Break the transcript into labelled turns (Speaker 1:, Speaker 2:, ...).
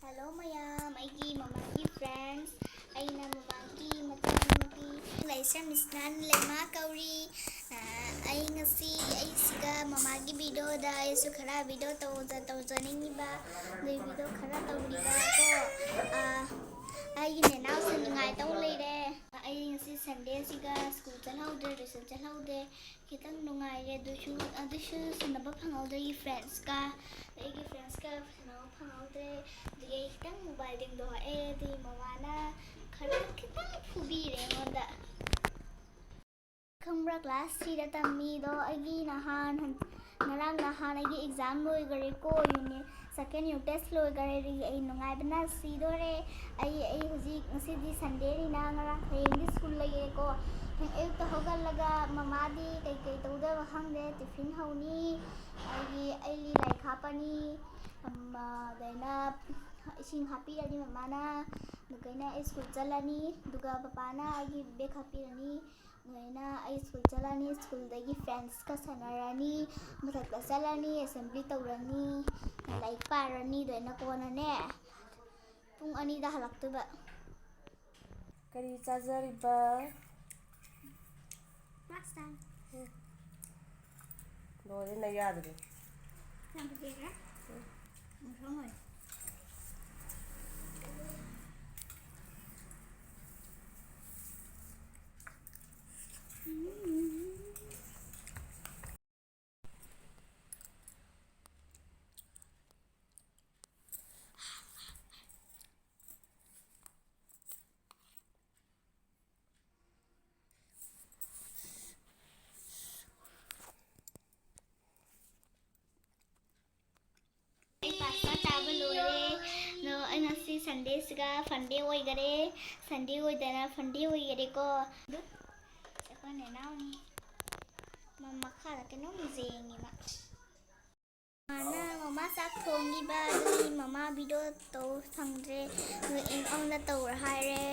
Speaker 1: Hello mayam, aigi mamagi friends. Aina mamagi matangi laisa misnan lema kauri. Ai ngasi ai siga mamagi video da aisu khara video tawjaning ba. Dei video khara tawriba ko. Ai ne naw saningai taw leire. Ai ngasi Sunday siga school chalhaude research chalhaude. Kitang nungaire adusu sanaba phangaude friends ka. Aigi friends ka sanaba phangaude. Di kitang mobile ding do di mamana khara kitang phubire ngoda. Khambra class 3 da tammi do aigi nahan aigi exam loi gare ko second unit test loi gare ri ai nungai bana si do re ai huji ngasi di Sunday ri na ngara hayeng school lagi ko ai ta hogal laga mama di kai tawda hang de tiffin hauni ai lai khapani amma daina ising happy ani mama na dukaina school chalani duga papa na ai bag happy ani ngaina ai school chalani school dagi friends ka sanarani mathak ka chalani assembly tawrani like parani daina kona ne pung ani da halaktuba
Speaker 2: kari chajariba
Speaker 1: last time
Speaker 2: lore na yadre
Speaker 1: nam bega Ramai. Sunday siga Sunday hoy gare Sunday hoy dana Sunday hoy gare ko ko ne naw ni mama khala ke no mizengi ma mana mama sak thongi ba dui mama video to sangre in ong da to haire